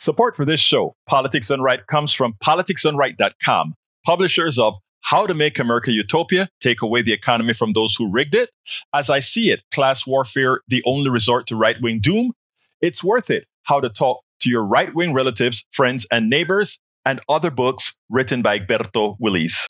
Support for this show, Politics Done Right, comes from politicsdoneright.com, publishers of How to Make America Utopia, Take Away the Economy from Those Who Rigged It, As I See It, Class Warfare, The Only Resort to Right-Wing Doom, It's Worth It, How to Talk to Your Right-Wing Relatives, Friends, and Neighbors, and other books written by Egberto, Willies.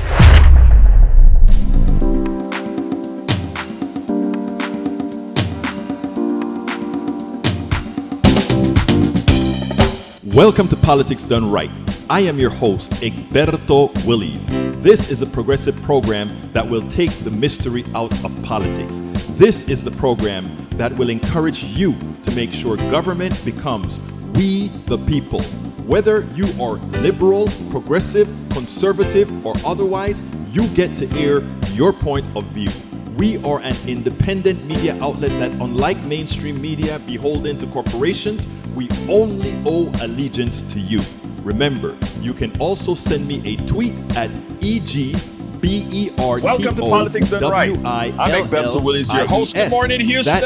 Welcome to Politics Done Right. I am your host, Egberto Willies. This is a progressive program that will take the mystery out of politics. This is the program that will encourage you to make sure government becomes we the people. Whether you are liberal, progressive, conservative, or otherwise, you get to air your point of view. We are an independent media outlet that, unlike mainstream media beholden to corporations, we only owe allegiance to you. Remember, you can also send me a tweet at EGBERTO. Welcome to Politics Done Right. I'm Egberto Willies, your host. Good morning, Houston.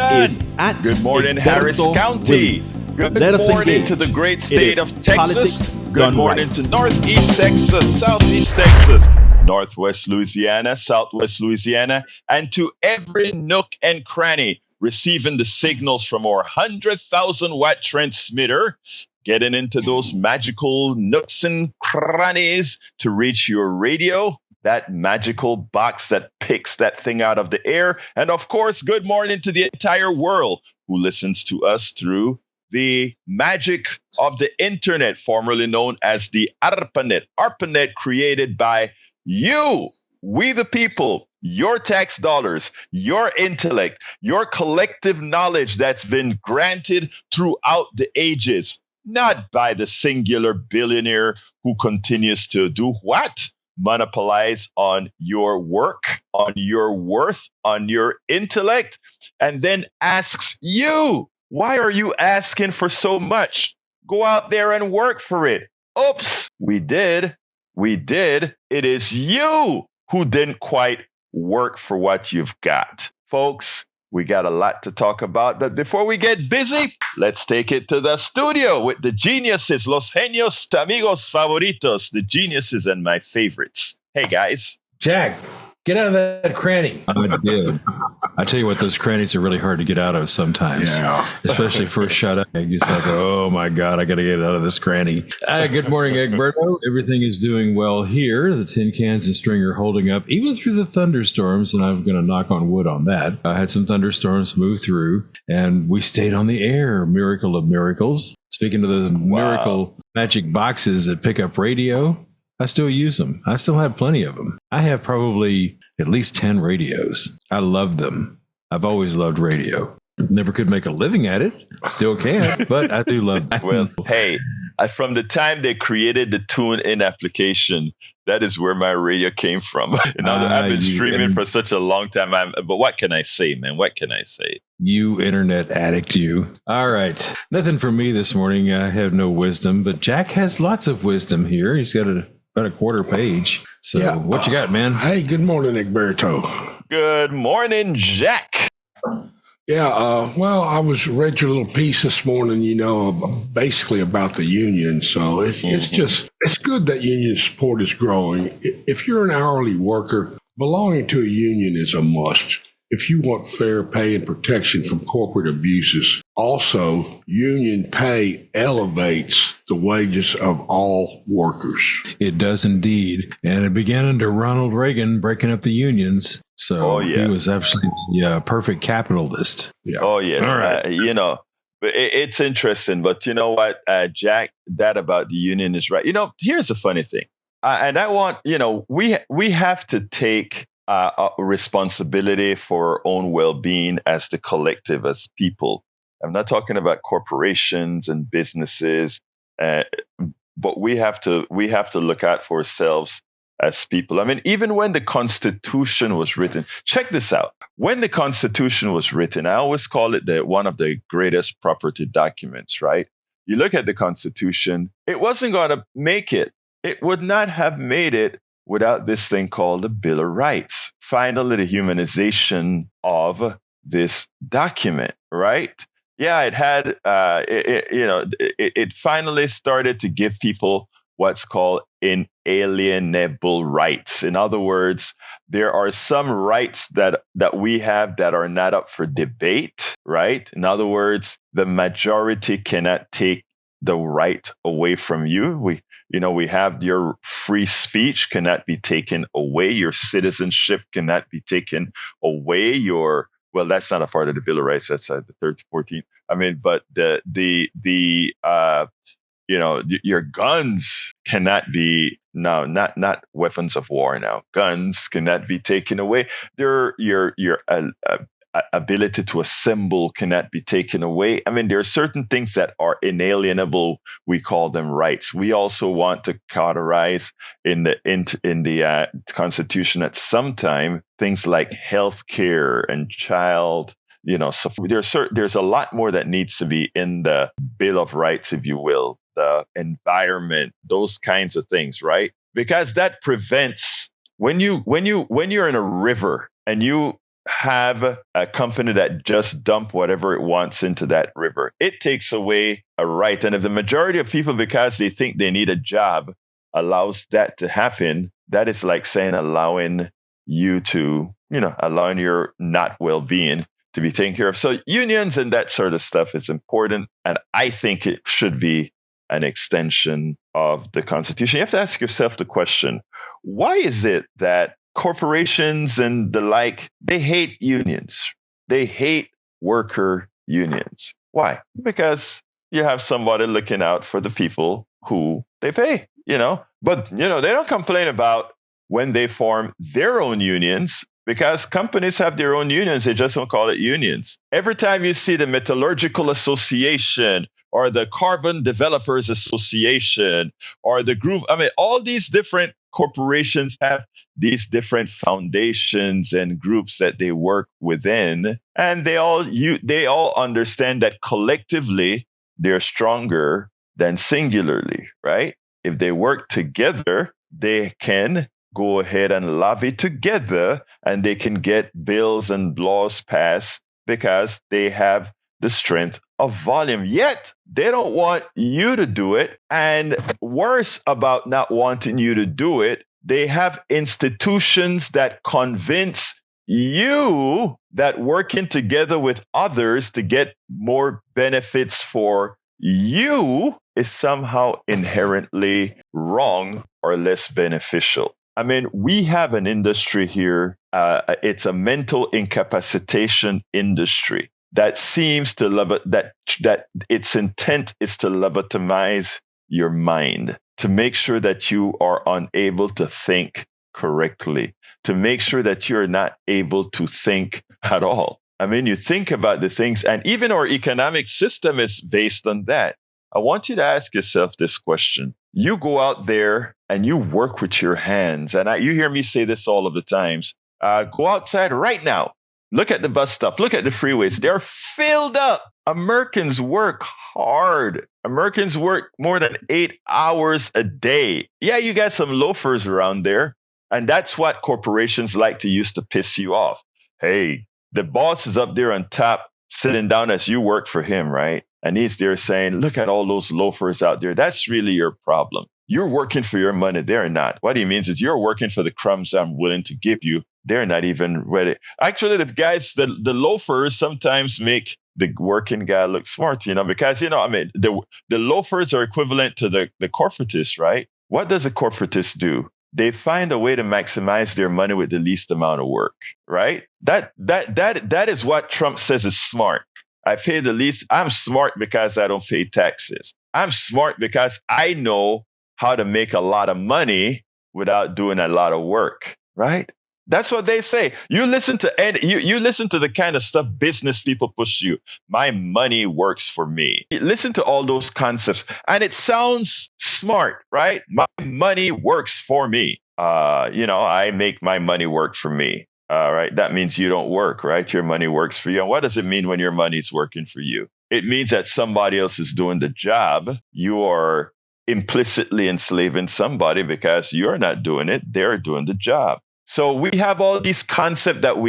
Good morning, Harris County. Good morning to the great state of Texas. Good morning to Northeast Texas, Southeast Texas, Northwest Louisiana, Southwest Louisiana, and to every nook and cranny receiving the signals from our 100,000 watt transmitter, getting into those magical nooks and crannies to reach your radio, that magical box that picks that thing out of the air. And of course, good morning to the entire world who listens to us through the magic of the internet, formerly known as the ARPANET. ARPANET created by you, we the people, your tax dollars, your intellect, your collective knowledge that's been granted throughout the ages, not by the singular billionaire who continues to do what? Monopolize on your work, on your worth, on your intellect, and then asks you, why are you asking for so much? Go out there and work for it. Oops, we did. It is you who didn't quite work for what you've got. Folks, we got a lot to talk about, but before we get busy, let's take it to the studio with the geniuses, los genios amigos favoritos, the geniuses and my favorites. Hey, guys. Jack, get out of that cranny. I did. I tell you what, those crannies are really hard to get out of sometimes, especially for a shut up. You just like, oh my God, I got to get out of this cranny. Good morning, Egberto. Everything is doing well here. The tin cans and string are holding up, even through the thunderstorms, and I'm going to knock on wood on that. I had some thunderstorms move through, and we stayed on the air. Miracle of miracles. Speaking of those miracle magic boxes that pick up radio, I still use them. I still have plenty of them. I have probably at least 10 radios. I love them. I've always loved radio. Never could make a living at it. Still can, but I do love it. Well, hey, from the time they created the tune-in application, that is where my radio came from. I've been streaming for such a long time. But what can I say, man? What can I say? You internet addict, you. All right. Nothing for me this morning. I have no wisdom, but Jack has lots of wisdom here. He's got about a quarter page. So what you got, man? Hey, good morning, Egberto. Good morning, Jack. Yeah, well, I read your little piece this morning, basically about the union. So it's good that union support is growing. If you're an hourly worker, belonging to a union is a must. If you want fair pay and protection from corporate abuses. Also, union pay elevates the wages of all workers. It does indeed. And it began under Ronald Reagan breaking up the unions. So he was absolutely a perfect capitalist. Yeah. Oh, yes. All right. But it's interesting. But you know what, Jack, that about the union is right. Here's the funny thing. And I want, we have to take responsibility for our own well-being as the collective, as people. I'm not talking about corporations and businesses, but we have to look out for ourselves as people. I mean, even when the Constitution was written, check this out. When the Constitution was written, I always call it one of the greatest property documents, right? You look at the Constitution, it wasn't going to make it. It would not have made it without this thing called the Bill of Rights. Finally, the humanization of this document, right? yeah, it had, it finally started to give people what's called inalienable rights. In other words, there are some rights that we have that are not up for debate, right? In other words, the majority cannot take the right away from you. We have your free speech cannot be taken away. Your citizenship cannot be taken away. Well, that's not a part of the Bill of Rights. That's the 13th, 14th. I mean, but your guns cannot be not weapons of war now. Guns cannot be taken away. Your ability to assemble cannot be taken away. I mean, there are certain things that are inalienable. We call them rights. We also want to cauterize in the Constitution at some time things like health care and child. So there's a lot more that needs to be in the Bill of Rights, if you will, the environment, those kinds of things, right? Because that prevents when you're in a river and you have a company that just dump whatever it wants into that river, it takes away a right. And if the majority of people, because they think they need a job, allows that to happen, that is like saying allowing your not well-being to be taken care of. So unions and that sort of stuff is important. And I think it should be an extension of the Constitution. You have to ask yourself the question, why is it that corporations and the like, they hate unions? They hate worker unions. Why? Because you have somebody looking out for the people who they pay, But, they don't complain about when they form their own unions, because companies have their own unions. They just don't call it unions. Every time you see the Metallurgical Association or the Carbon Developers Association or the group, all these different corporations have these different foundations and groups that they work within. And they all understand that collectively they're stronger than singularly, right? If they work together, they can go ahead and lobby together and they can get bills and laws passed because they have the strength of volume. Yet they don't want you to do it. And worse about not wanting you to do it, they have institutions that convince you that working together with others to get more benefits for you is somehow inherently wrong or less beneficial. We have an industry here. It's a mental incapacitation industry that seems to that its intent is to lobotomize your mind, to make sure that you are unable to think correctly, to make sure that you're not able to think at all. You think about the things, and even our economic system is based on that. I want you to ask yourself this question. You go out there and you work with your hands. And you hear me say this all of the times. Go outside right now. Look at the bus stop. Look at the freeways. They're filled up. Americans work hard. Americans work more than 8 hours a day. Yeah, you got some loafers around there. And that's what corporations like to use to piss you off. Hey, the boss is up there on top, sitting down as you work for him, right? And he's there saying, look at all those loafers out there. That's really your problem. You're working for your money. They're not. What he means is you're working for the crumbs I'm willing to give you. They're not even ready. Actually, the loafers sometimes make the working guy look smart, because, the loafers are equivalent to the corporatists, right? What does a corporatist do? They find a way to maximize their money with the least amount of work, right? That is what Trump says is smart. I pay the least. I'm smart because I don't pay taxes. I'm smart because I know how to make a lot of money without doing a lot of work, right? That's what they say. You listen to you listen to the kind of stuff business people push you. My money works for me. Listen to all those concepts, and it sounds smart, right? My money works for me. I make my money work for me. Right? That means you don't work, right? Your money works for you. And what does it mean when your money's working for you? It means that somebody else is doing the job. You are implicitly enslaving somebody because you're not doing it. They're doing the job. So we have all these concepts that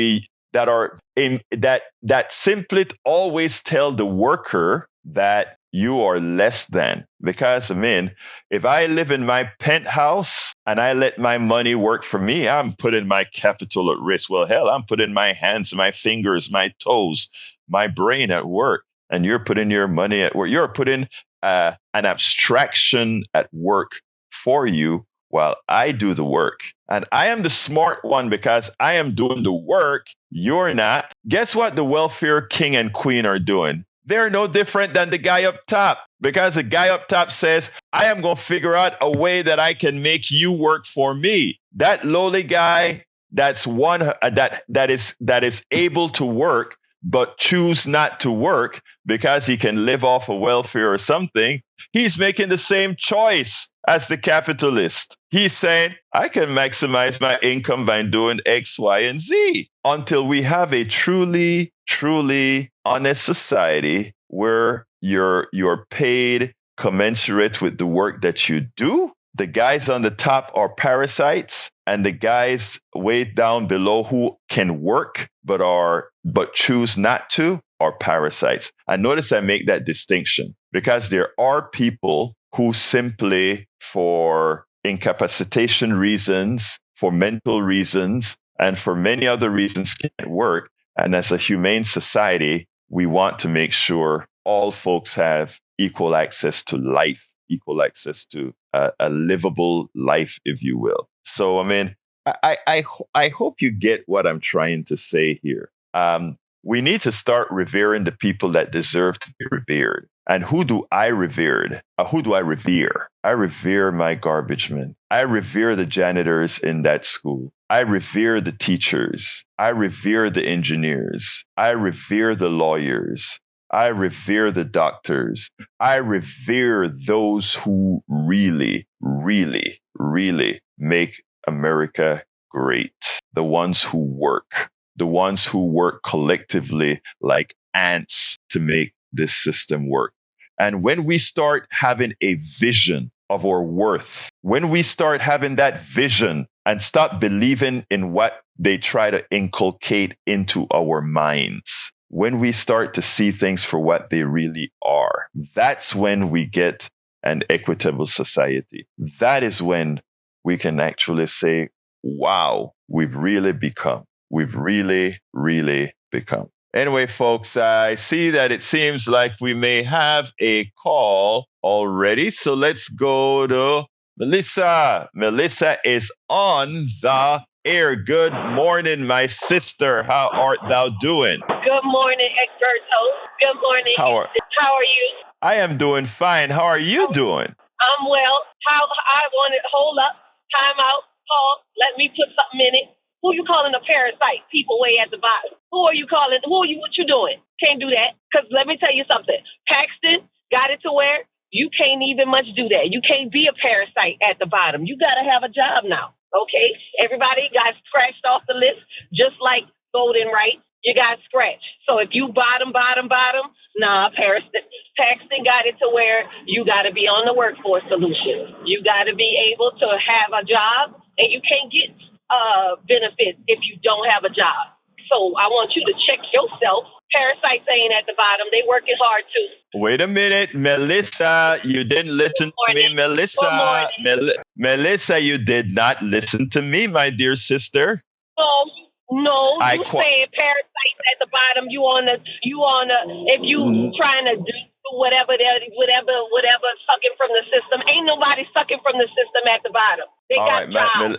that simply always tell the worker that you are less than. Because, I mean, if I live in my penthouse and I let my money work for me, I'm putting my capital at risk. Well, hell, I'm putting my hands, my fingers, my toes, my brain at work. And you're putting your money at work. You're putting an abstraction at work for you while I do the work. And I am the smart one because I am doing the work. You're not. Guess what the welfare king and queen are doing? They're no different than the guy up top, because the guy up top says, I am going to figure out a way that I can make you work for me. That lowly guy, that's one that is able to work, but choose not to work because he can live off of welfare or something. He's making the same choice as the capitalist. He's saying, I can maximize my income by doing X, Y, and Z, until we have a truly, truly honest society where you're paid commensurate with the work that you do. The guys on the top are parasites, and the guys way down below who can work but choose not to are parasites. And notice I make that distinction because there are people who simply, for incapacitation reasons, for mental reasons, and for many other reasons, can't work. And as a humane society, we want to make sure all folks have equal access to life, equal access to a livable life, if you will. So, I mean, I hope you get what I'm trying to say here. We need to start revering the people that deserve to be revered. And who do I revere? Who do I revere? I revere my garbage men. I revere the janitors in that school. I revere the teachers. I revere the engineers. I revere the lawyers. I revere the doctors. I revere those who really, really, really make America great. The ones who work. The ones who work collectively like ants to make this system work. And when we start having a vision of our worth, when we start having that vision and stop believing in what they try to inculcate into our minds, when we start to see things for what they really are, that's when we get an equitable society. That is when we can actually say, wow, we've really become. We've really, really become. Anyway, folks, I see that it seems like we may have a call already. So let's go to Melissa. Melissa is on the air. Good morning, my sister. How art thou doing? Good morning, Egberto. Good morning. How are you? I am doing fine. How are you doing? I'm well. Hold up, time out, pause. Let me put something in it. Who you calling a parasite? People way at the bottom. What you doing? Can't do that. Because let me tell you something. Paxton got it to where you can't even much do that. You can't be a parasite at the bottom. You got to have a job now. Okay? Everybody got scratched off the list, just like voting rights. You got scratched. So if you bottom, nah, Paxton got it to where you got to be on the workforce solution. You got to be able to have a job, and you can't get benefits if you don't have a job. So I want you to check yourself. Parasites ain't at the bottom. They working hard too. Wait a minute, Melissa. You didn't listen to me, Melissa. Melissa, you did not listen to me, my dear sister. No, you saying parasites at the bottom. If you trying to do whatever, sucking from the system. Ain't nobody sucking from the system at the bottom. They all got right,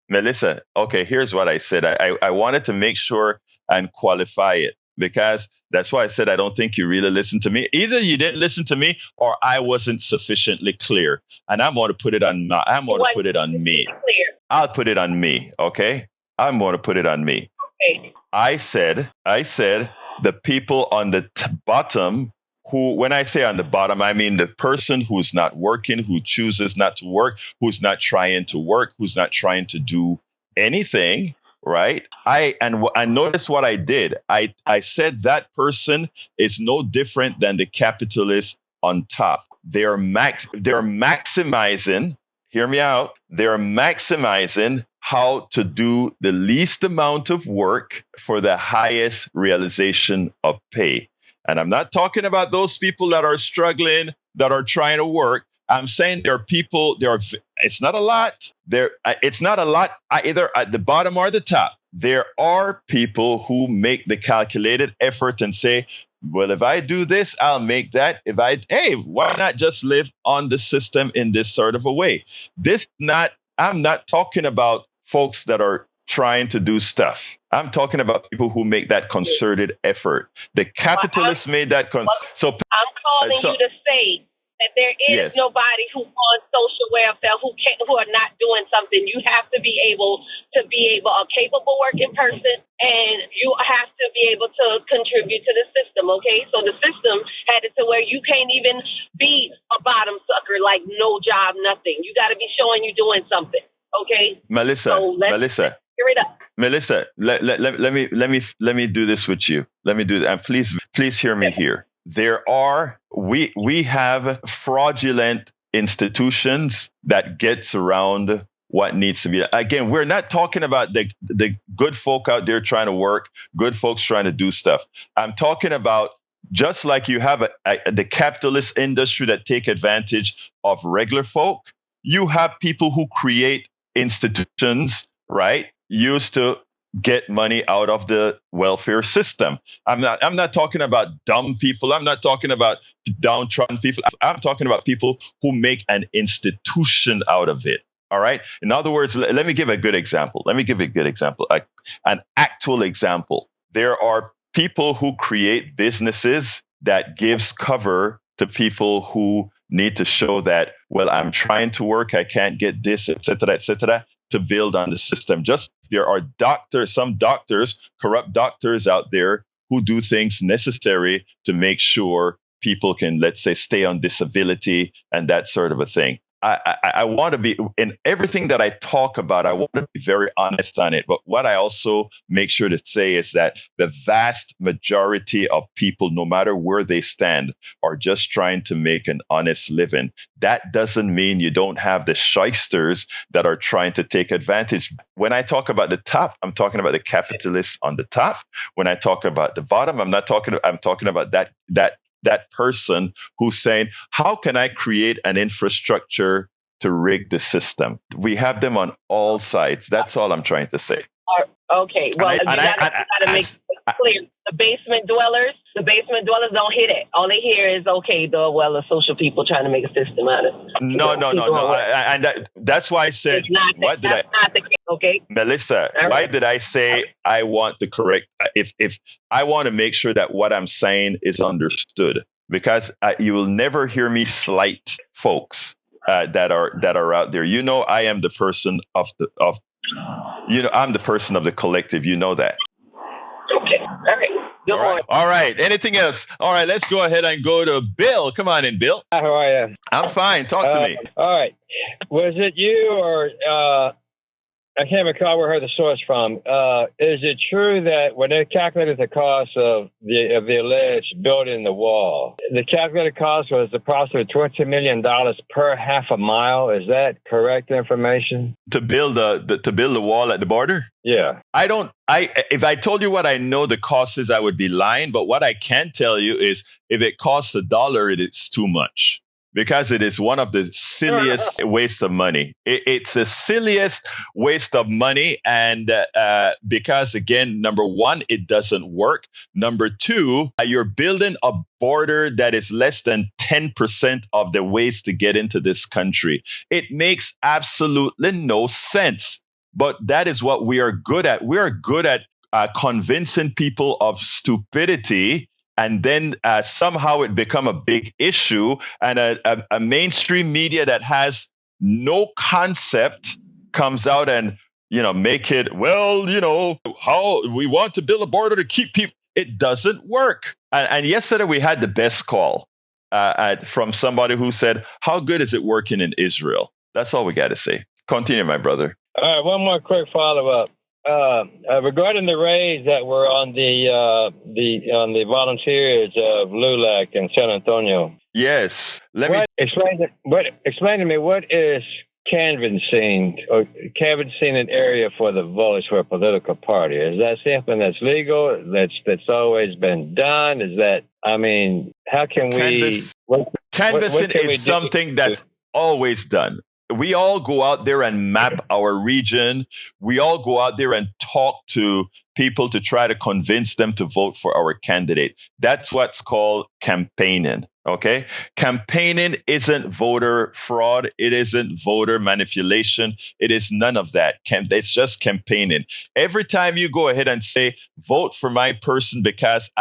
Melissa. Okay, here's what I said. I wanted to make sure and qualify it, because that's why I said I don't think you really listened to me. Either you didn't listen to me or I wasn't sufficiently clear. And I'm going to put it on me. I'll put it on me, okay? I'm going to put it on me. Okay. I said the people on the bottom who, when I say on the bottom, I mean the person who's not working, who chooses not to work, who's not trying to work, who's not trying to do anything, right? And notice what I did. I said that person is no different than the capitalist on top. They're maximizing, hear me out, they're maximizing how to do the least amount of work for the highest realization of pay. And I'm not talking about those people that are struggling, that are trying to work. I'm saying there are people, it's not a lot. It's not a lot either at the bottom or the top. There are people who make the calculated effort and say, well, if I do this, I'll make that. Hey, why not just live on the system in this sort of a way? I'm not talking about folks that are trying to do stuff. I'm talking about people who make that concerted effort. The capitalists made that. I'm calling you to say that there is nobody who on social welfare who are not doing something. You have to be able a capable working person, and you have to be able to contribute to the system. Okay, so the system had it to where you can't even be a bottom sucker, like no job, nothing. You got to be showing you doing something. Okay, Melissa, hear it up. Melissa, let me do this with you. Let me do that, and please hear me here. We have fraudulent institutions that gets around what needs to be. Again, we're not talking about the good folk out there trying to work, good folks trying to do stuff. I'm talking about just like you have the capitalist industry that take advantage of regular folk, you have people who create institutions, right, used to get money out of the welfare system. I'm not talking about dumb people. I'm not talking about downtrodden people. I'm talking about people who make an institution out of it. All right. In other words, let me give a good example. An actual example. There are people who create businesses that gives cover to people who need to show that, well, I'm trying to work, I can't get this, et cetera, to build on the system. Just there are some doctors, corrupt doctors out there who do things necessary to make sure people can, let's say, stay on disability and that sort of a thing. I want to be, in everything that I talk about, I want to be very honest on it. But what I also make sure to say is that the vast majority of people, no matter where they stand, are just trying to make an honest living. That doesn't mean you don't have the shysters that are trying to take advantage. When I talk about the top, I'm talking about the capitalists on the top. When I talk about the bottom, I'm talking about that person who's saying, how can I create an infrastructure to rig the system? We have them on all sides. That's all I'm trying to say. Okay. Well, you got to make it clear. The basement dwellers don't hear it. All they hear is, the social people trying to make a system out of it. No. And that's why I said, okay. Melissa, why did I say I want to correct? If I want to make sure that what I'm saying is understood, because you will never hear me slight folks that are out there. I am the person I'm the person of the collective. You know that. Okay. All right. All right. Anything else? All right. Let's go ahead and go to Bill. Come on in, Bill. Hi, how are you? I'm fine. Talk to me. All right. Was it you or I can't recall where I heard the source from. Is it true that when they calculated the cost of the alleged building the wall, the calculated cost was approximately $20 million per half a mile? Is that correct information? To build the wall at the border? Yeah. If I told you what I know the cost is, I would be lying. But what I can tell you is if it costs $1, it is too much. Because it is one of the silliest waste of money. It's the silliest waste of money. And because, again, number one, it doesn't work. Number two, you're building a border that is less than 10% of the ways to get into this country. It makes absolutely no sense. But that is what we are good at. We are good at convincing people of stupidity. And then somehow it become a big issue, and a mainstream media that has no concept comes out and make it, how we want to build a border to keep people. It doesn't work. And yesterday we had the best call from somebody who said, "How good is it working in Israel?" That's all we got to say. Continue, my brother. All right, one more quick follow-up. Regarding the raids that were on the volunteers of LULAC in San Antonio. Yes. Explain to me what is canvassing an area for the voters for a political party? Is that something that's legal? That's always been done? Is that, I mean, how can we... Canvassing is something that's always done. We all go out there and map our region. We all go out there and talk to people to try to convince them to vote for our candidate. That's what's called campaigning. Okay. Campaigning isn't voter fraud. It isn't voter manipulation. It is none of that. It's just campaigning. Every time you go ahead and say, vote for my person because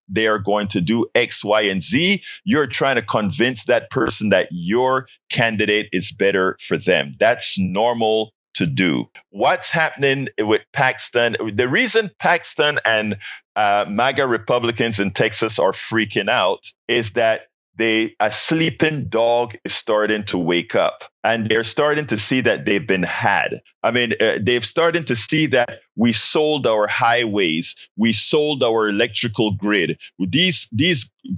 they are going to do X, Y, and Z, you're trying to convince that person that your candidate is better for them. That's normal to do. What's happening with Paxton? The reason Paxton and MAGA Republicans in Texas are freaking out is that a sleeping dog is starting to wake up, and they're starting to see that they've been had. I mean, they've started to see that we sold our highways, we sold our electrical grid. These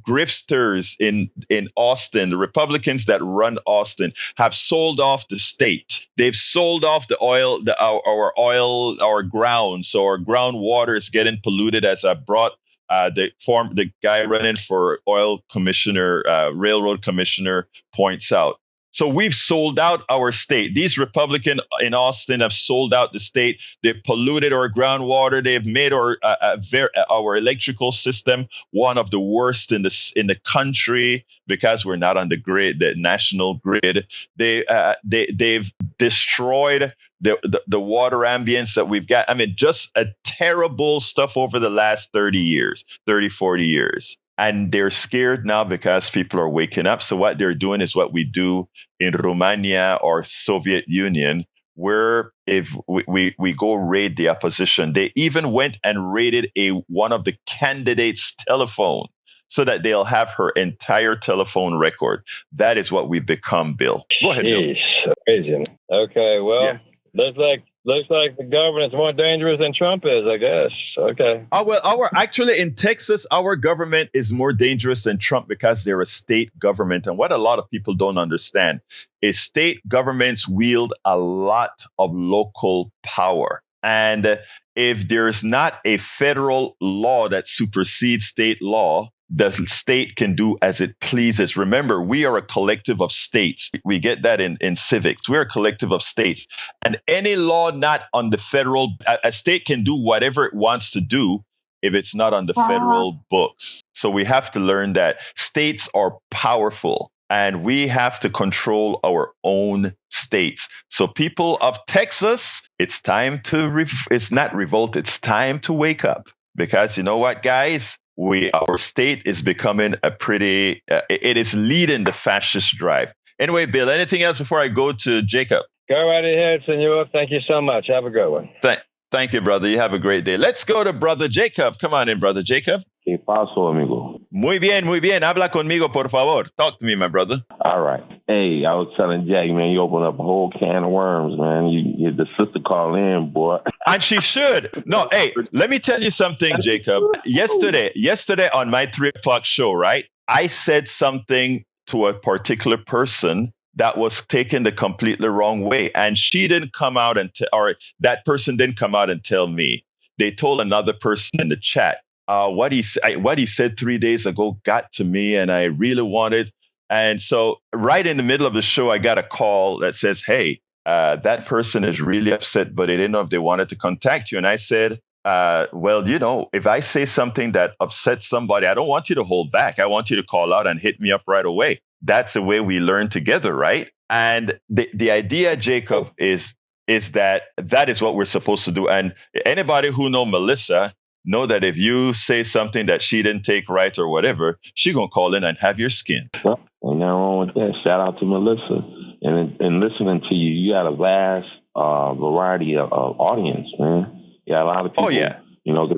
grifters in Austin, the Republicans that run Austin, have sold off the state. They've sold off the oil, our ground, so our groundwater is getting polluted. As I brought the guy running for oil commissioner, railroad commissioner points out. So we've sold out our state. These Republicans in Austin have sold out the state. They've polluted our groundwater. They've made our electrical system one of the worst in the country because we're not on the grid, the national grid. They've destroyed the water ambience that we've got. I mean, just a terrible stuff over the last 40 years. And they're scared now because people are waking up. So what they're doing is what we do in Romania or Soviet Union, where if we go raid the opposition. They even went and raided one of the candidates' telephone so that they'll have her entire telephone record. That is what we've become, Bill. Go ahead, Bill. Amazing. Okay, well, looks like the government's more dangerous than Trump is, I guess. Okay. Actually in Texas, our government is more dangerous than Trump because they're a state government. And what a lot of people don't understand is state governments wield a lot of local power. And if there's not a federal law that supersedes state law, the state can do as it pleases. Remember, we are a collective of states. We get that in civics. We're a collective of states. And any law not on the federal, a state can do whatever it wants to do if it's not on the federal books. So we have to learn that states are powerful and we have to control our own states. So people of Texas, it's time to, it's not revolt, it's time to wake up. Because you know what, guys? Our state is becoming it is leading the fascist drive. Anyway, Bill, anything else before I go to Jacob? Go right ahead, senor. Thank you so much. Have a good one. Thank you, brother. You have a great day. Let's go to Brother Jacob. Come on in, Brother Jacob. ¿Qué pasó, amigo? Muy bien. Habla conmigo, por favor. Talk to me, my brother. All right. Hey, I was telling Jack, man, you opened up a whole can of worms, man. You the sister called in, boy. And she should. No, hey, let me tell you something, Jacob. Yesterday on my 3:00 show, right? I said something to a particular person that was taken the completely wrong way. And she didn't come out or that person didn't come out and tell me. They told another person in the chat. What he said 3 days ago got to me, and I really wanted. And so right in the middle of the show, I got a call that says, hey, that person is really upset, but they didn't know if they wanted to contact you. And I said, well, you know, if I say something that upsets somebody, I don't want you to hold back. I want you to call out and hit me up right away. That's the way we learn together, right? And the idea, Jacob, is that is what we're supposed to do. And anybody who know Melissa know that if you say something that she didn't take right or whatever, she gonna call in and have your skin. Well, ain't nothing wrong with that. Shout out to Melissa. And listening to you, you got a vast variety of audience, man. You got a lot of people. Oh, yeah. You know,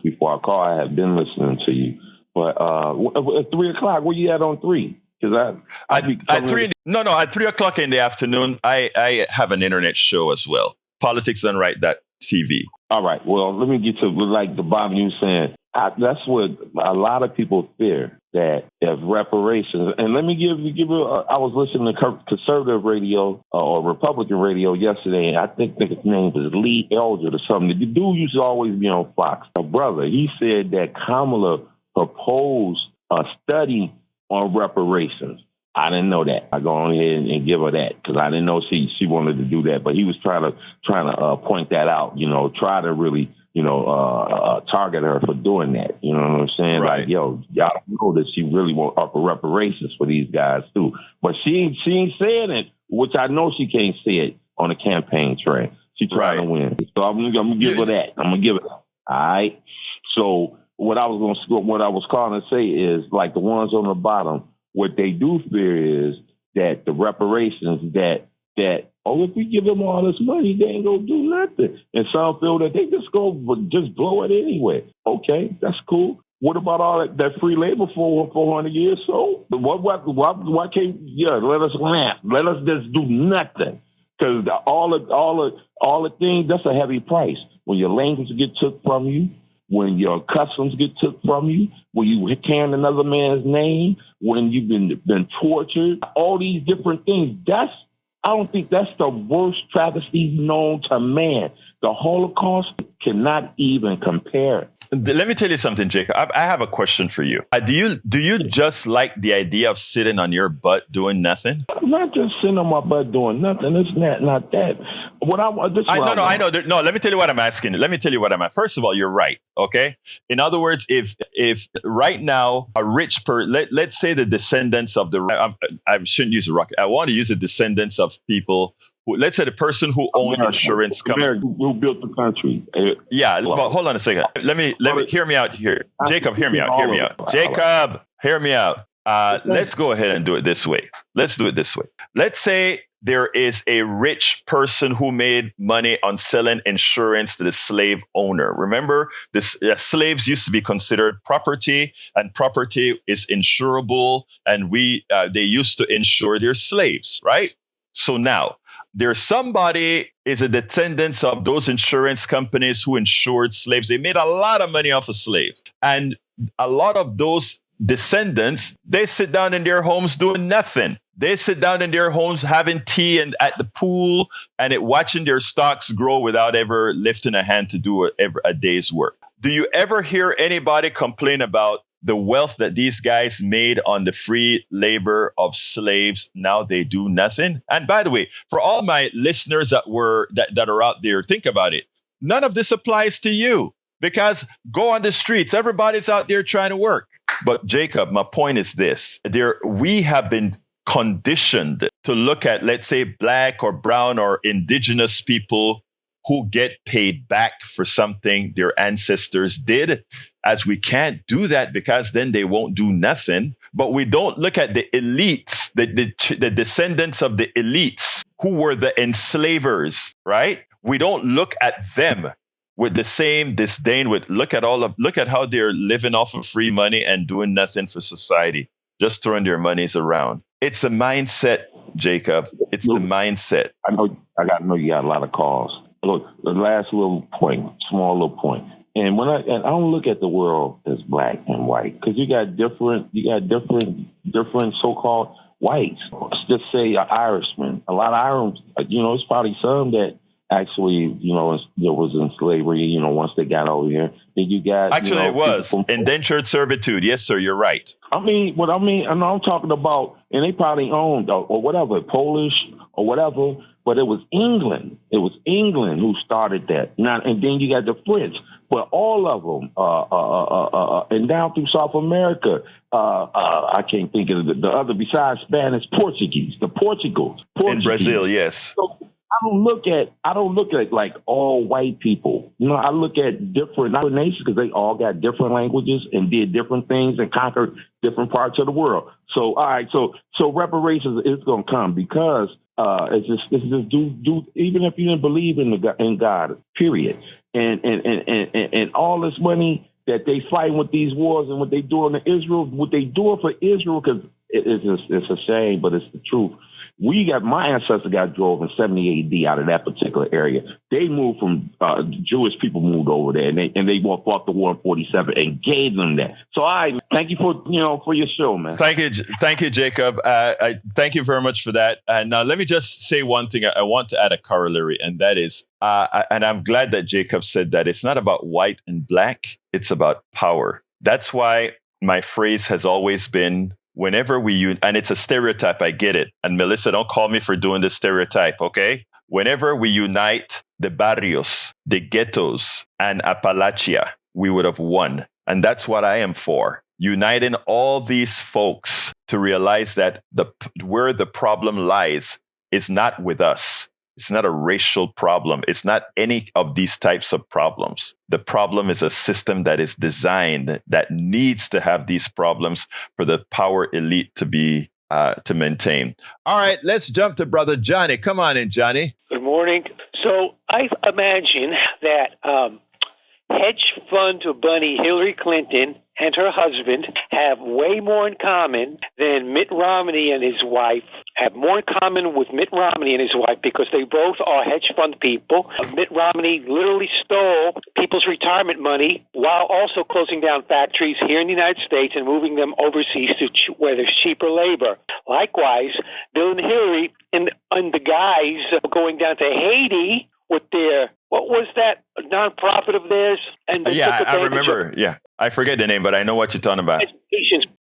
before I call, I have been listening to you. But at 3:00, where you at on 3? Because at 3:00 in the afternoon, I have an internet show as well. Politics Done Right, that TV. All right. Well, let me get to like the Bob you saying. that's what a lot of people fear, that if reparations, and let me give you I was listening to conservative radio or Republican radio yesterday, and I think his name was Lee Eldred or something. The dude used to always be on Fox. My brother, he said that Kamala proposed a study on reparations. I didn't know that. I go on ahead and give her that because I didn't know she wanted to do that. But he was trying to point that out, try to really, target her for doing that. You know what I'm saying? Right. Like, y'all know that she really wants upper reparations for these guys too. But she ain't saying it, which I know she can't say it on the campaign trail. She trying to win. So I'm gonna give her that. I'm gonna give it. All right. So what I was calling to say is, like, the ones on the bottom, what they do fear is that the reparations that if we give them all this money, they ain't gonna do nothing. And some feel that they just blow it anyway. Okay, that's cool. What about all that free labor for 400 years? So why can't let us laugh? Let us just do nothing. Because all the things, that's a heavy price. When your language get took from you, when your customs get took from you, when you can another man's name, when you've been tortured, all these different things. I don't think that's the worst travesty known to man. The Holocaust cannot even compare. Let me tell you something, Jacob. I have a question for you. Do you just like the idea of sitting on your butt doing nothing? I'm not just sitting on my butt doing nothing. It's not that. I know. No, let me tell you what I'm asking. Let me tell you what I'm asking. First of all, you're right. Okay. In other words, if right now a rich let's say the descendants of I shouldn't use a rocket. I want to use the descendants of people. Let's say the person who owned insurance company, who built the country. Yeah, but hold on a second. Let me hear me out here. Jacob, hear me out. Jacob, hear me out. Let's go ahead and do it this way. Let's do it this way. Let's say there is a rich person who made money on selling insurance to the slave owner. Remember, slaves used to be considered property, and property is insurable, and they used to insure their slaves, right? So now, there's somebody is a descendant of those insurance companies who insured slaves. They made a lot of money off of slaves. And a lot of those descendants, they sit down in their homes doing nothing. They sit down in their homes having tea and at the pool and watching their stocks grow without ever lifting a hand to do a day's work. Do you ever hear anybody complain about the wealth that these guys made on the free labor of slaves? Now they do nothing. And by the way, for all my listeners that are out there, think about it. None of this applies to you, because go on the streets. Everybody's out there trying to work. But Jacob, my point is this. We have been conditioned to look at, let's say, black or brown or indigenous people who get paid back for something their ancestors did, as we can't do that because then they won't do nothing. But we don't look at the elites, the descendants of the elites who were the enslavers, right? We don't look at them with the same disdain. Look at how they're living off of free money and doing nothing for society, just throwing their monies around. It's a mindset, Jacob. It's the mindset. I know you got a lot of calls. Look, the last small little point. And I don't look at the world as black and white, because you got different so-called whites. Let's just say an Irishman. A lot of Irish, it's probably some that actually, was in slavery, once they got over here. Then you got it was indentured servitude. Yes, sir, you're right. And I'm talking about, and they probably owned or whatever, Polish or whatever. But it was England. It was England who started that. Now, and then you got the French. But all of them, and down through South America, I can't think of the other besides Spanish, Portuguese, the Portugals. In Brazil, yes. So I don't look at like all white people. I look at different nations because they all got different languages and did different things and conquered different parts of the world. So all right, so reparations is going to come because it's just do even if you didn't believe in God, period. And all this money that they fighting with these wars and what they doing to Israel, what they doing for Israel, because it's a shame, but it's the truth. My ancestors got drove in 70 AD out of that particular area. They moved from Jewish people moved over there, and they fought the war in 47 and gave them that. So I thank you for your show, man. Thank you, Jacob. I thank you very much for that. And now let me just say one thing. I want to add a corollary, and that is, and I'm glad that Jacob said that it's not about white and black; it's about power. That's why my phrase has always been, whenever and it's a stereotype, I get it. And Melissa, don't call me for doing the stereotype, okay? Whenever we unite the barrios, the ghettos, and Appalachia, we would have won. And that's what I am for. Uniting all these folks to realize that where the problem lies is not with us. It's not a racial problem. It's not any of these types of problems. The problem is a system that is designed that needs to have these problems for the power elite to maintain. All right, let's jump to Brother Johnny. Come on in, Johnny. Good morning. So I imagine that hedge fund bunny Hillary Clinton and her husband have way more in common than Mitt Romney and his wife have more in common with Mitt Romney and his wife, because they both are hedge fund people. Mitt Romney literally stole people's retirement money while also closing down factories here in the United States and moving them overseas where there's cheaper labor. Likewise, Bill and Hillary and the guys going down to Haiti with their, what was that nonprofit of theirs? And I remember. Yeah, I forget the name, but I know what you're talking about.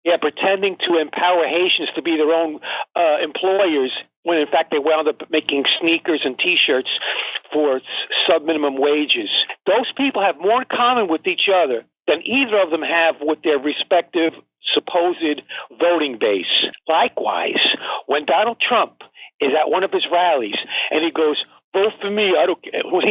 Yeah, pretending to empower Haitians to be their own employers, when in fact they wound up making sneakers and T-shirts for sub-minimum wages. Those people have more in common with each other than either of them have with their respective supposed voting base. Likewise, when Donald Trump is at one of his rallies and he goes, "Vote for me," I don't. When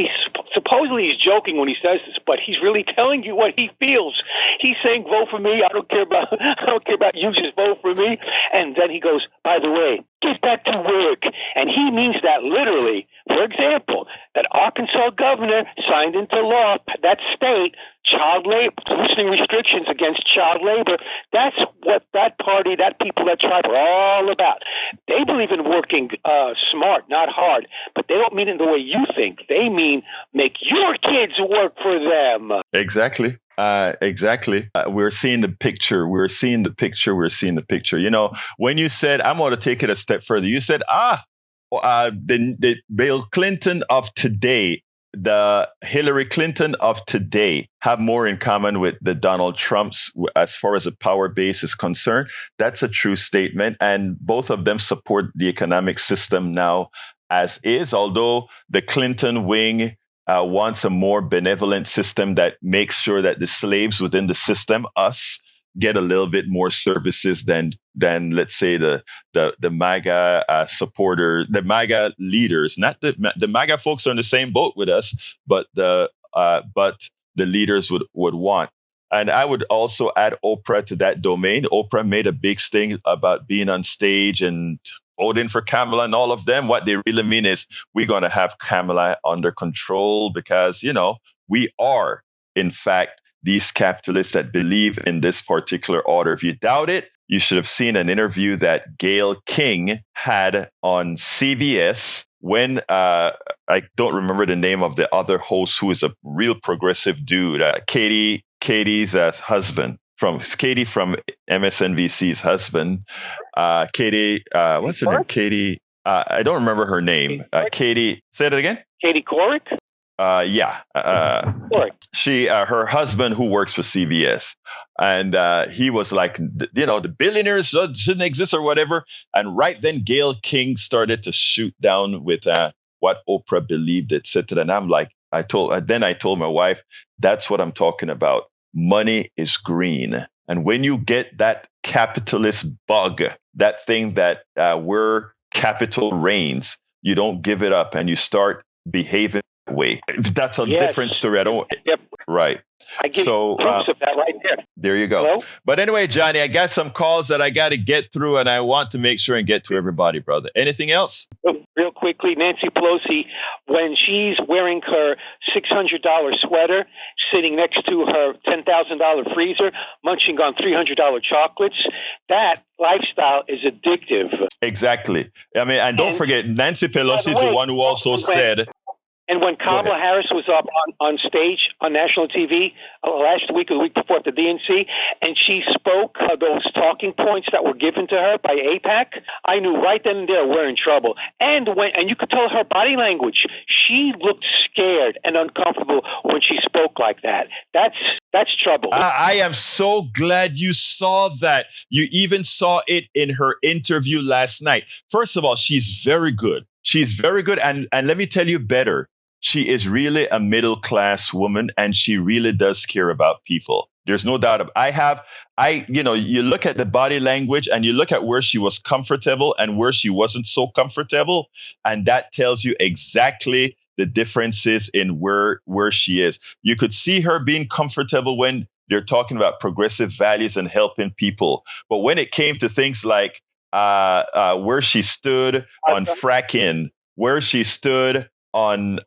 supposedly he's joking when he says this, but he's really telling you what he feels. He's saying, "Vote for me. I don't care about you. Just vote for me." And then he goes, "By the way, get back to work." And he means that literally. For example, that Arkansas governor signed into law that state child labor, loosening restrictions against child labor. That's what that party, that people, that tribe are all about. They believe in working smart, not hard, but they don't mean it in the way you think. They mean make your kids work for them. Exactly. Exactly. We're seeing the picture. We're seeing the picture. You know, when you said, I'm going to take it a step further, you said, the Bill Clinton of today, the Hillary Clinton of today have more in common with the Donald Trumps as far as the power base is concerned. That's a true statement. And both of them support the economic system now as is, although the Clinton wing wants a more benevolent system that makes sure that the slaves within the system, us, get a little bit more services than let's say the MAGA supporter, the MAGA leaders. Not the MAGA folks are in the same boat with us, but the leaders would want. And I would also add Oprah to that domain. Oprah made a big sting about being on stage and voting for Kamala and all of them. What they really mean is we're going to have Kamala under control because, you know, we are, in fact, these capitalists that believe in this particular order. If you doubt it, you should have seen an interview that Gayle King had on CBS when I don't remember the name of the other host who is a real progressive dude, Katie's husband. Katie from MSNBC's husband. Katie, what's her name? Katie, I don't remember her name. Katie, say that again? Katie Couric? Yeah. She, her husband who works for CBS. And he was like, you know, the billionaires shouldn't exist or whatever. And right then Gayle King started to shoot down with what Oprah believed, etc. And I'm like, I told my wife, that's what I'm talking about. Money is green. And when you get that capitalist bug, that thing that where capital reigns, you don't give it up and you start behaving way. That's a different story. I don't. Yep. Right. I give you proofs of that right there. There you go. Hello? But anyway, Johnny, I got some calls that I got to get through, and I want to make sure and get to everybody, brother. Anything else? Real quickly, Nancy Pelosi, when she's wearing her $600 sweater, sitting next to her $10,000 freezer, munching on $300 chocolates, that lifestyle is addictive. Exactly. I mean, and don't forget, Nancy Pelosi is the one who also said. And when Kamala Harris was up on stage on national TV last week or the week before at the DNC, and she spoke those talking points that were given to her by AIPAC, I knew right then and there we're in trouble. And you could tell her body language. She looked scared and uncomfortable when she spoke like that. That's trouble. I am so glad you saw that. You even saw it in her interview last night. First of all, she's very good. She's very good. And let me tell you better. She is really a middle class woman, and she really does care about people. There's no doubt. You look at the body language and you look at where she was comfortable and where she wasn't so comfortable. And that tells you exactly the differences in where she is. You could see her being comfortable when they're talking about progressive values and helping people. But when it came to things like where she stood on fracking, where she stood on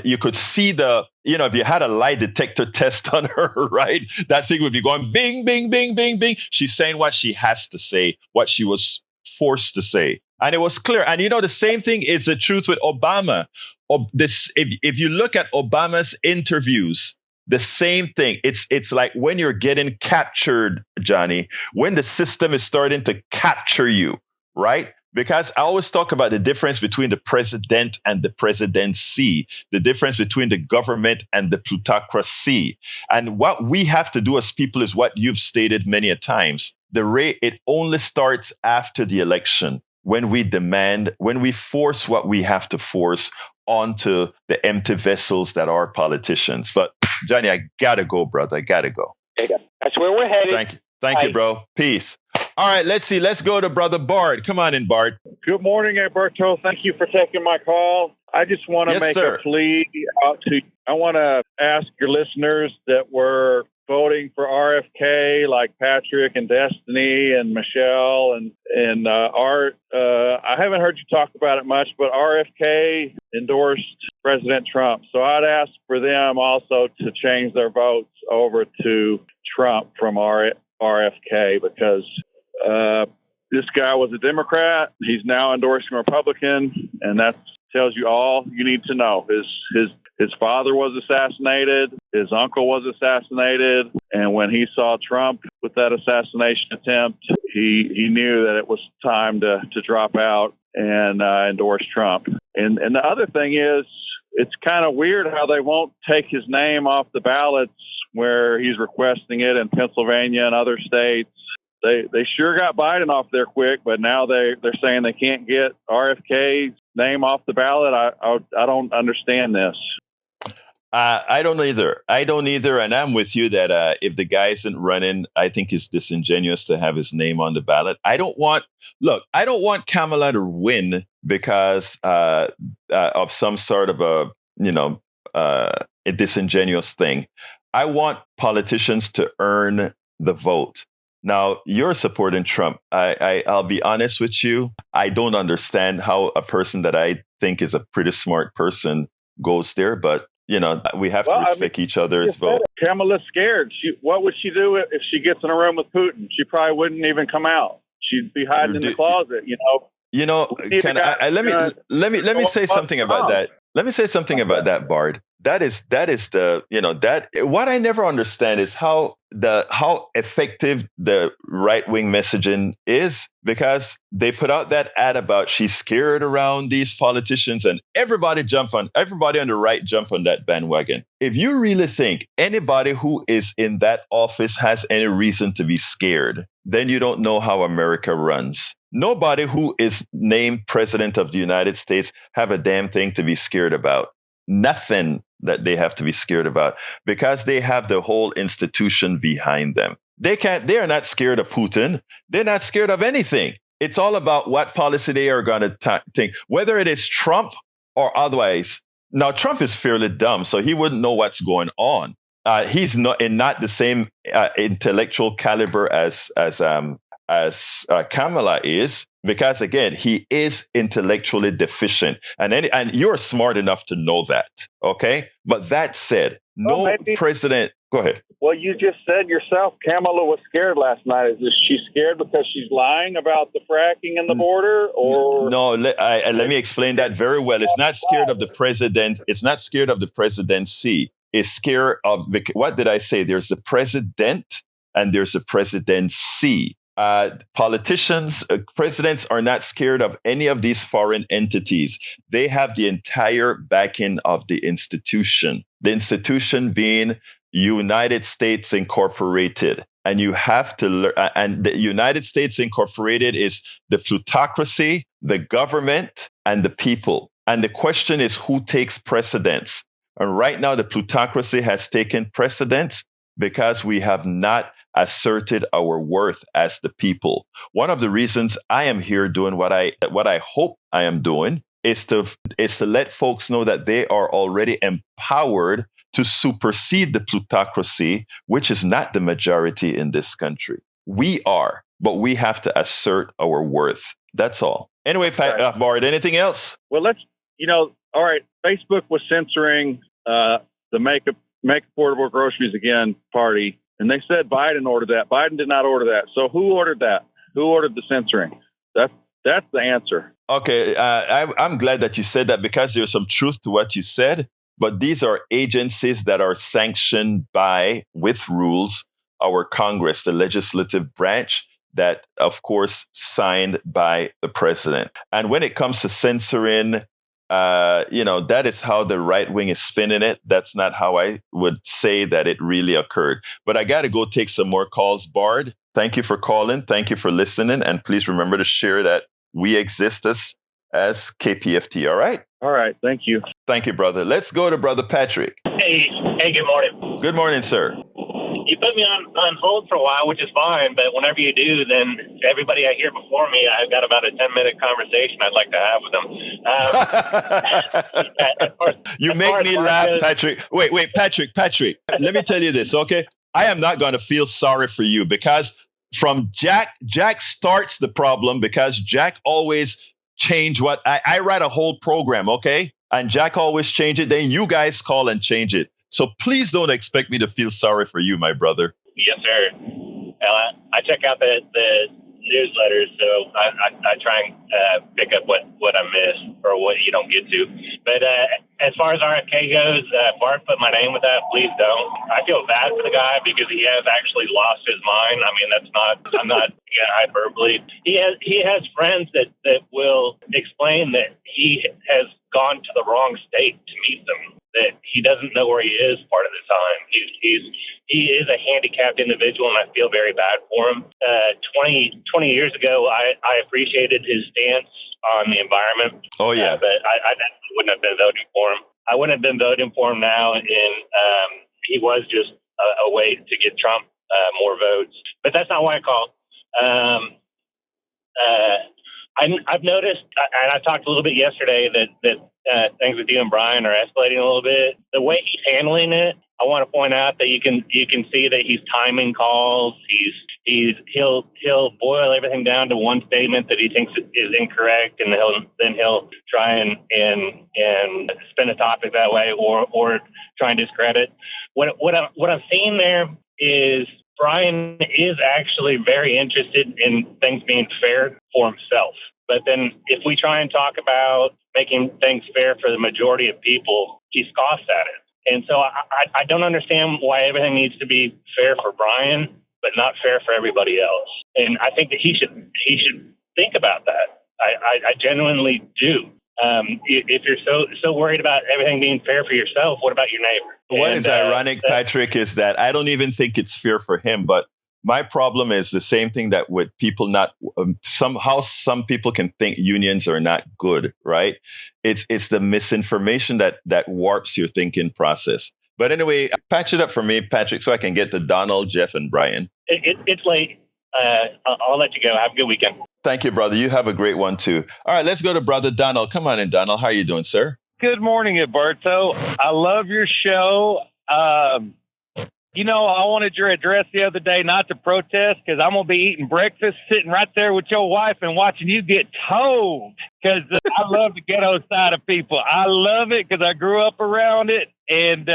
you could see if you had a lie detector test on her, right? That thing would be going bing, bing, bing, bing, bing. She's saying what she has to say, what she was forced to say. And it was clear. And the same thing is the truth with Obama. If you look at Obama's interviews, the same thing. It's like when you're getting captured, Johnny, when the system is starting to capture you, right? Because I always talk about the difference between the president and the presidency, the difference between the government and the plutocracy. And what we have to do as people is what you've stated many a times. It only starts after the election when we force what we have to force onto the empty vessels that are politicians. But Johnny, I gotta go, brother. I gotta go. That's where we're headed. Thank you, bro. Peace. All right, let's see. Let's go to Brother Bart. Come on in, Bart. Good morning, Egberto. Thank you for taking my call. I just want to make a plea out to you. I want to ask your listeners that were voting for RFK, like Patrick and Destiny and Michelle and Art. I haven't heard you talk about it much, but RFK endorsed President Trump. So I'd ask for them also to change their votes over to Trump from RFK because this guy was a Democrat. He's now endorsing a Republican, and that tells you all you need to know. His father was assassinated. His uncle was assassinated. And when he saw Trump with that assassination attempt, he knew that it was time to drop out and endorse Trump. And the other thing is, it's kind of weird how they won't take his name off the ballots where he's requesting it in Pennsylvania and other states. They sure got Biden off there quick, but now they're saying they can't get RFK's name off the ballot. I don't understand this. I don't either. And I'm with you that if the guy isn't running, I think it's disingenuous to have his name on the ballot. I don't want Kamala to win because of some sort of a disingenuous thing. I want politicians to earn the vote. Now, you're supporting Trump. I'll be honest with you. I don't understand how a person that I think is a pretty smart person goes there, but we have to respect each other's vote. Kamala's scared. What would she do if she gets in a room with Putin? She probably wouldn't even come out. She'd be hiding in the closet. Let me say something about that. Let me say something about that, Bard. That is what I never understand is how effective the right-wing messaging is, because they put out that ad about she's scared around these politicians and everybody on the right jump on that bandwagon. If you really think anybody who is in that office has any reason to be scared, then you don't know how America runs. Nobody who is named president of the United States have a damn thing to be scared about. Nothing that they have to be scared about, because they have the whole institution behind them. They are not scared of Putin. They're not scared of anything. It's all about what policy they are going to think, whether it is Trump or otherwise. Now, Trump is fairly dumb, so he wouldn't know what's going on. He's not the same intellectual caliber as Kamala is, because again, he is intellectually deficient, and you're smart enough to know that. Okay, but that said, president. Go ahead. Well, you just said yourself, Kamala was scared last night. Is she scared because she's lying about the fracking in the border, or no? Let me explain that very well. It's not scared of the president. It's not scared of the presidency. It's scared of, what did I say? There's the president and there's the presidency. Politicians, presidents are not scared of any of these foreign entities. They have the entire backing of the institution. The institution being United States Incorporated. And you have to learn, and the United States Incorporated is the plutocracy, the government, and the people. And the question is, who takes precedence? And right now, the plutocracy has taken precedence because we have not asserted our worth as the people. One of the reasons I am here doing what I hope I am doing is to let folks know that they are already empowered to supersede the plutocracy, which is not the majority in this country. We are, but we have to assert our worth. That's all. Anyway, Bart, anything else? Well, all right. Facebook was censoring the Make Affordable Groceries Again party, and they said Biden ordered that. Biden did not order that. So who ordered that? Who ordered the censoring? That's the answer. Okay, I'm glad that you said that, because there's some truth to what you said. But these are agencies that are sanctioned by, with rules, our Congress, the legislative branch, that, of course, signed by the president. And when it comes to censoring, that is how the right wing is spinning it. That's not how I would say that it really occurred. But I got to go take some more calls. Bard, thank you for calling. Thank you for listening. And please remember to share that we exist as KPFT. All right? All right. Thank you. Thank you, brother. Let's go to Brother Patrick. Hey, good morning. Good morning, sir. You put me on hold for a while, which is fine, but whenever you do, then everybody I hear before me, I've got about a 10-minute conversation I'd like to have with them. You make me laugh, Patrick. Wait, Patrick. Let me tell you this, okay? I am not going to feel sorry for you, because from Jack starts the problem, because Jack always change what I write a whole program, okay? And Jack always change it. Then you guys call and change it. So please don't expect me to feel sorry for you, my brother. Yes, sir. I check out the newsletters, so I try and pick up what I miss or what you don't get to. But as far as RFK goes, Bart put my name with that. Please don't. I feel bad for the guy because he has actually lost his mind. I mean, I'm not hyperbole. He has friends that will explain that he has gone to the wrong state to meet them, that he doesn't know where he is part of the time. He is a handicapped individual, and I feel very bad for him. 20 years ago, I appreciated his stance on the environment. Oh, yeah. But I wouldn't have been voting for him. I wouldn't have been voting for him now, and he was just a way to get Trump more votes. But that's not why I called. I've noticed, and I talked a little bit yesterday, that things with you and Brian are escalating a little bit. The way he's handling it, I want to point out that you can see that he's timing calls. He'll boil everything down to one statement that he thinks is incorrect, and he'll try and spin a topic that way, or try and discredit. What I'm seeing there is Brian is actually very interested in things being fair for himself. But then if we try and talk about making things fair for the majority of people, he scoffs at it. And so I don't understand why everything needs to be fair for Brian, but not fair for everybody else. And I think that he should think about that. I genuinely do. If you're so worried about everything being fair for yourself, what about your neighbor? What is ironic, Patrick, is that I don't even think it's fair for him. But my problem is the same thing that with people not somehow some people can think unions are not good, right? It's the misinformation that warps your thinking process. But anyway, patch it up for me, Patrick, so I can get to Donald, Jeff, and Brian. It's late. I'll let you go. Have a good weekend. Thank you, brother. You have a great one, too. All right, let's go to Brother Donald. Come on in, Donald. How are you doing, sir? Good morning, Egberto. I love your show. I wanted your address the other day not to protest because I'm going to be eating breakfast, sitting right there with your wife and watching you get towed because I love the ghetto side of people. I love it because I grew up around it. And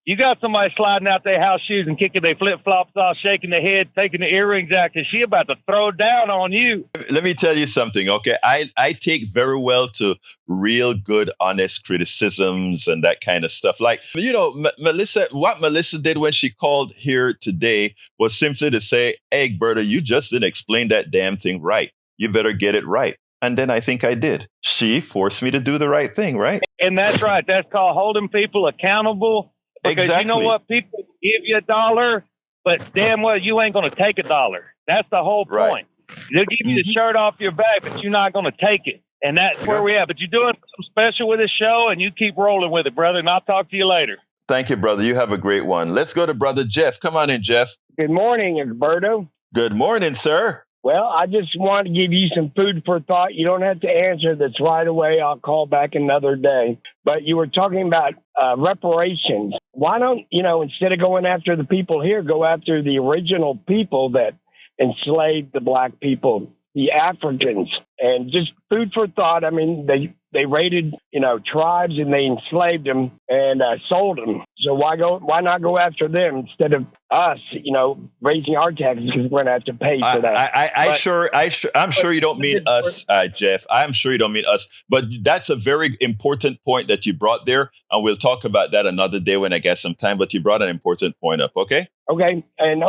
you got somebody sliding out their house shoes and kicking their flip-flops off, shaking their head, taking the earrings out because she about to throw down on you. Let me tell you something, okay? I take very well to real good, honest criticisms and that kind of stuff. Like, Melissa, what Melissa did when she called here today was simply to say, hey, Egberto, you just didn't explain that damn thing right. You better get it right. And then I think I did. She forced me to do the right thing, right? And that's right. That's called holding people accountable. Because exactly. You know what? People give you $1, but damn well, you ain't going to take $1. That's the whole point. Right. They'll give you the shirt off your back, but you're not going to take it. And that's where we're at. But you're doing something special with this show, and you keep rolling with it, brother. And I'll talk to you later. Thank you, brother. You have a great one. Let's go to Brother Jeff. Come on in, Jeff. Good morning, Egberto. Good morning, sir. Well, I just want to give you some food for thought. You don't have to answer this right away. I'll call back another day. But you were talking about reparations. Why don't, instead of going after the people here, go after the original people that enslaved the black people, the Africans, and just food for thought. I mean, they raided, tribes and they enslaved them and sold them. So why not go after them instead of us, raising our taxes because we're going to have to pay for that. I'm sure you don't mean us, Jeff. I'm sure you don't mean us. But that's a very important point that you brought there. And we'll talk about that another day when I get some time. But you brought an important point up. Okay. Okay. And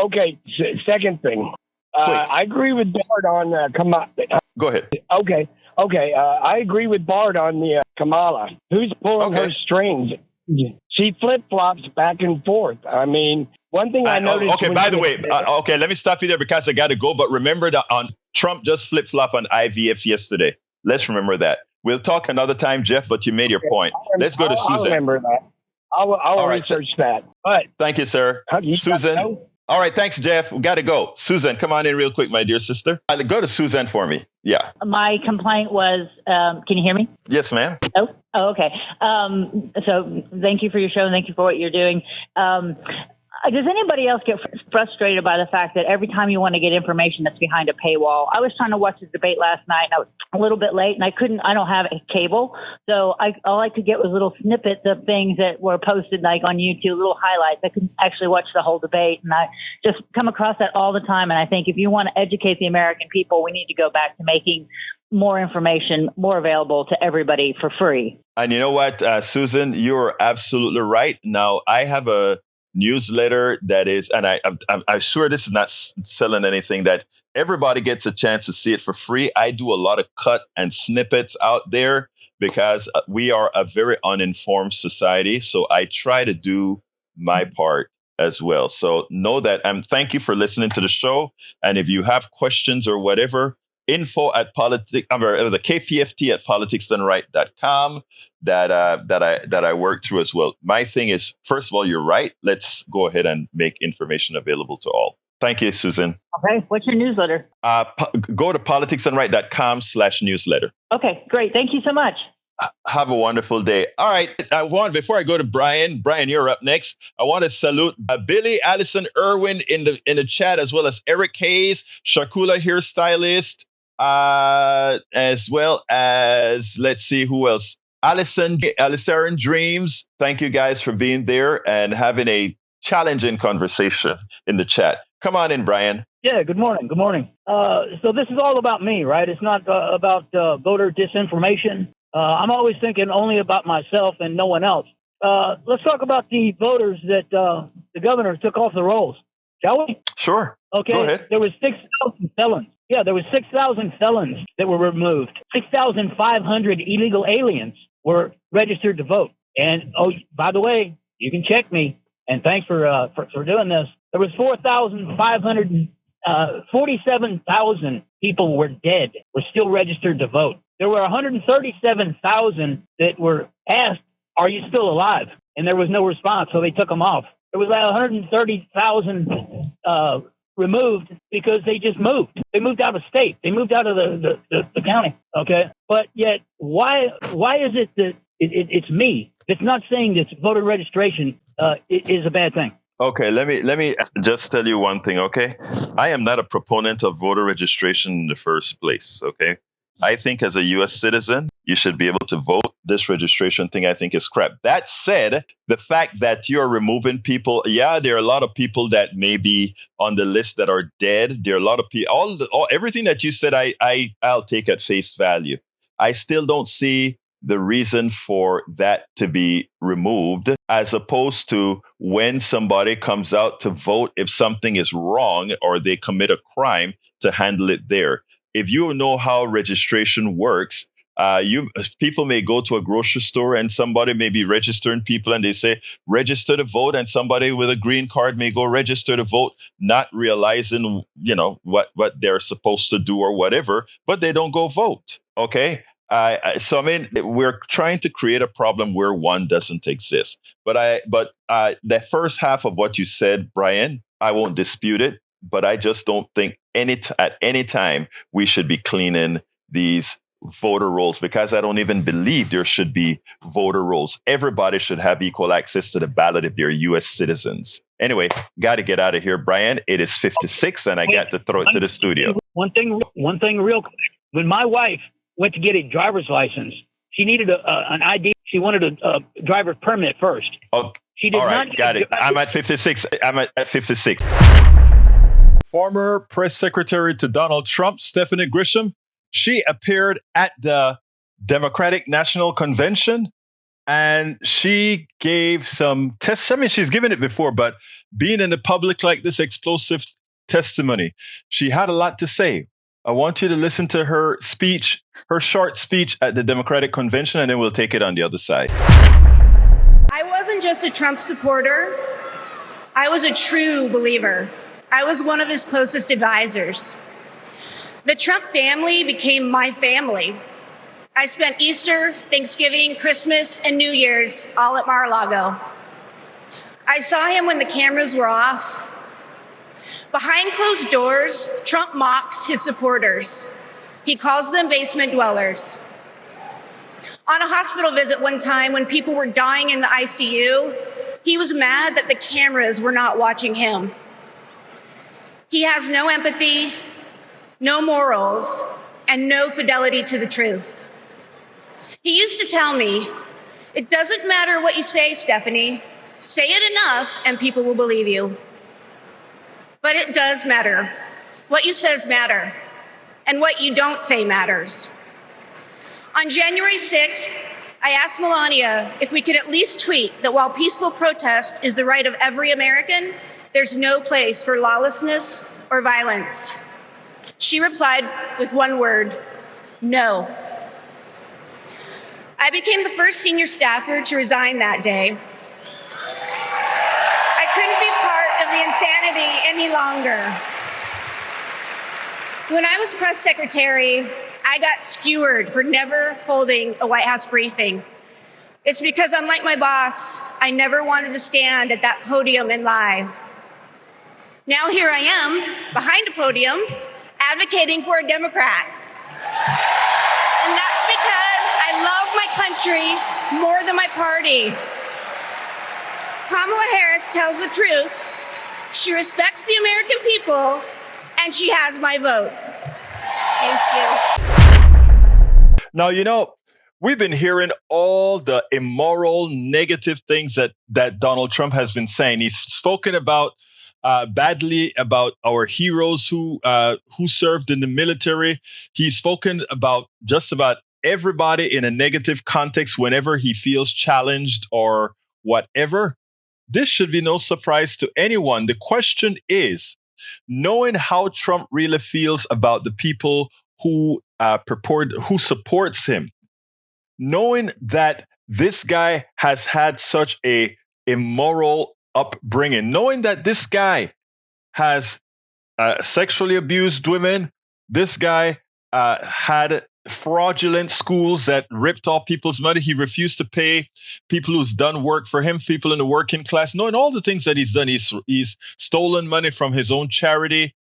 second thing. I agree with Bart on Kamala. Go ahead. Okay. I agree with Bart on the Kamala. Who's pulling her strings? She flip-flops back and forth. I mean, one thing I noticed... Okay, by the way, let me stop you there because I got to go. But remember that Trump just flip-flopped on IVF yesterday. Let's remember that. We'll talk another time, Jeff, but you made your point. Let's go to Susan. I'll remember that. I'll research that. But thank you, sir. Susan. All right, thanks, Jeff. We got to go. Susan, come on in real quick, my dear sister. Go to Susan for me. Yeah. My complaint was, can you hear me? Yes, ma'am. Oh, okay. So thank you for your show and thank you for what you're doing. Does anybody else get frustrated by the fact that every time you want to get information that's behind a paywall? I was trying to watch the debate last night and I was a little bit late and I don't have a cable. So all I could get was little snippets of things that were posted like on YouTube, little highlights. I couldn't actually watch the whole debate. And I just come across that all the time. And I think if you want to educate the American people, we need to go back to making more information more available to everybody for free. And you know what, Susan, you're absolutely right. Now, I have a newsletter that is, and I'm sure this is not selling anything, that everybody gets a chance to see it for free. I do a lot of cut and snippets out there because we are a very uninformed society. So I try to do my part as well. So know that. Thank you for listening to the show. And if you have questions or whatever, info at the KPFT at politicsdoneright.com that I work through as well. My thing is, first of all, you're right. Let's go ahead and make information available to all. Thank you, Susan. Okay. What's your newsletter? Go to politicsdoneright.com/newsletter. Okay, great. Thank you so much. Have a wonderful day. All right. Before I go to Brian, you're up next. I want to salute Billy, Allison, Irwin in the chat, as well as Eric Hayes, Shakula hairstylist, as well as, let's see who else. Alisaren Dreams. Thank you guys for being there and having a challenging conversation in the chat. Come on in, Brian. Yeah, good morning. Good morning. So this is all about me, right? It's not about voter disinformation. I'm always thinking only about myself and no one else. Let's talk about the voters that the governor took off the rolls, shall we? Sure. Okay. Go ahead. There was 6,000 felons. Yeah, there was 6,000 felons that were removed. 6,500 illegal aliens were registered to vote. And, oh, by the way, you can check me. And thanks for doing this. There was 47,000 people were dead, were still registered to vote. There were 137,000 that were asked, are you still alive? And there was no response, so they took them off. There was 130,000 removed because they just moved. They moved out of state. They moved out of the county. Okay. But yet, why is it that It's me. It's not saying that voter registration is a bad thing. Okay, let me just tell you one thing, okay? I am not a proponent of voter registration in the first place, okay? I think as a U.S. citizen, you should be able to vote. This registration thing, I think, is crap. That said, the fact that you're removing people, yeah, there are a lot of people that may be on the list that are dead. There are a lot of people, everything that you said, I'll take at face value. I still don't see the reason for that to be removed, as opposed to when somebody comes out to vote, if something is wrong or they commit a crime, to handle it there. If you know how registration works, people may go to a grocery store and somebody may be registering people and they say, register to vote. And somebody with a green card may go register to vote, not realizing, what they're supposed to do or whatever, but they don't go vote. OK, so, I mean, we're trying to create a problem where one doesn't exist. But the first half of what you said, Brian, I won't dispute it. But I just don't think at any time we should be cleaning these voter rolls, because I don't even believe there should be voter rolls. Everybody should have equal access to the ballot if they're U.S. citizens. Anyway, got to get out of here, Brian. It is 56, and I got to throw it to the studio. One thing real quick. When my wife went to get a driver's license, she needed an ID. She wanted a driver's permit first. Oh, she did all right, not got it. I'm at 56. At 56. Former press secretary to Donald Trump, Stephanie Grisham, she appeared at the Democratic National Convention and she gave some tests. I mean, she's given it before, but being in the public like this, explosive testimony, she had a lot to say. I want you to listen to her speech, her short speech at the Democratic Convention, and then we'll take it on the other side. I wasn't just a Trump supporter. I was a true believer. I was one of his closest advisors. The Trump family became my family. I spent Easter, Thanksgiving, Christmas, and New Year's all at Mar-a-Lago. I saw him when the cameras were off. Behind closed doors, Trump mocks his supporters. He calls them basement dwellers. On a hospital visit one time when people were dying in the ICU, he was mad that the cameras were not watching him. He has no empathy, no morals, and no fidelity to the truth. He used to tell me, "It doesn't matter what you say, Stephanie. Say it enough and people will believe you." But it does matter. What you says matter, and what you don't say matters. On January 6th, I asked Melania if we could at least tweet that while peaceful protest is the right of every American, there's no place for lawlessness or violence. She replied with one word: no. I became the first senior staffer to resign that day. I couldn't be part of the insanity any longer. When I was press secretary, I got skewered for never holding a White House briefing. It's because, unlike my boss, I never wanted to stand at that podium and lie. Now here I am, behind a podium, advocating for a Democrat. And that's because I love my country more than my party. Kamala Harris tells the truth. She respects the American people, and she has my vote. Thank you. Now, we've been hearing all the immoral, negative things that Donald Trump has been saying. He's spoken about badly about our heroes who served in the military. He's spoken about just about everybody in a negative context whenever he feels challenged or whatever. This should be no surprise to anyone. The question is, knowing how Trump really feels about the people who supports him, knowing that this guy has had such a immoral upbringing, knowing that this guy has sexually abused women, this guy had fraudulent schools that ripped off people's money. He refused to pay people who's done work for him, people in the working class, knowing all the things that he's done. He's stolen money from his own charity.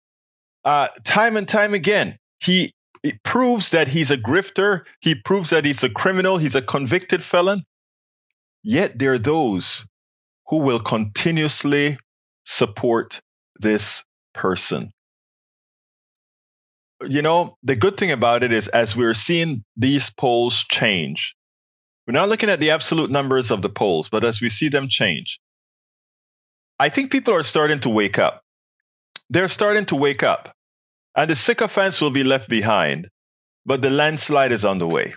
Time and time again, he It proves that he's a grifter. He proves that he's a criminal. He's a convicted felon. Yet there are those who will continuously support this person. You know, the good thing about it is as we're seeing these polls change, we're not looking at the absolute numbers of the polls, but as we see them change, I think people are starting to wake up. They're starting to wake up. And the sycophants will be left behind, but the landslide is on the way.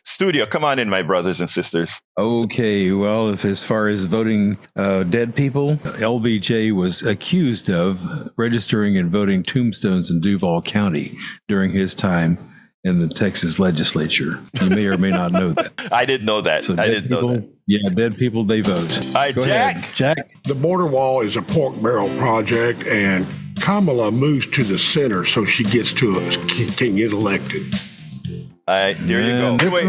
Studio, come on in, my brothers and sisters. Okay, well, as far as voting dead people, LBJ was accused of registering and voting tombstones in Duval County during his time in the Texas legislature. You may or may not know that. I didn't know that. So I didn't know that. Yeah, dead people, they vote. All right, Jack. The border wall is a pork barrel project, and Kamala moves to the center so she can get elected. There you go. Anyway,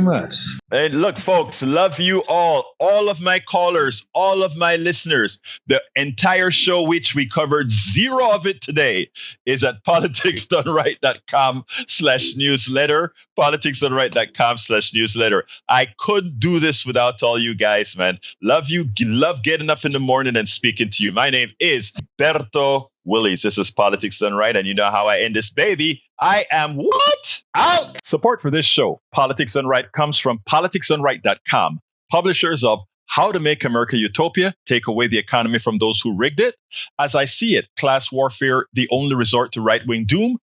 hey, look, folks, love you all of my callers, all of my listeners. The entire show, which we covered zero of it today, is at politicsdoneright.com/newsletter. Politicsdoneright.com/newsletter. I couldn't do this without all you guys, man. Love you. Love getting up in the morning and speaking to you. My name is Egberto Willies. This is Politics Done Right, and you know how I end this baby. I am what? Out! Support for this show, Politics Done Right, comes from politicsdoneright.com, publishers of How to Make America Utopia, Take Away the Economy from Those Who Rigged It. As I See It, Class Warfare, The Only Resort to Right-Wing Doom.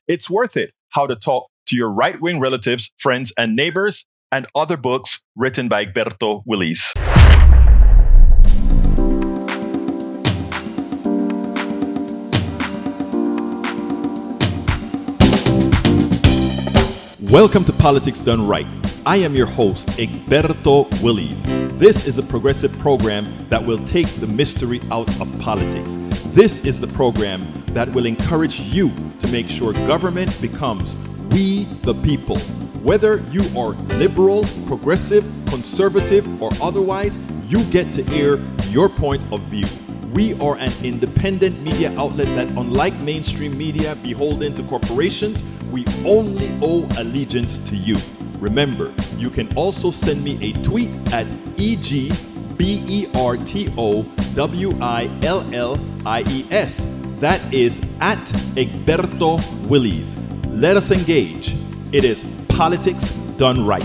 It's Worth It, How to Talk to Your Right-Wing Relatives, Friends, and Neighbors, and other books written by Egberto Willies. Welcome to Politics Done Right. I am your host, Egberto Willies. This is a progressive program that will take the mystery out of politics. This is the program that will encourage you to make sure government becomes we the people. Whether you are liberal, progressive, conservative, or otherwise, you get to air your point of view. We are an independent media outlet that, unlike mainstream media beholden to corporations, we only owe allegiance to you. Remember, you can also send me a tweet at EGBERTOWILLIES. That is at Egberto Willies. Let us engage. It is Politics Done Right.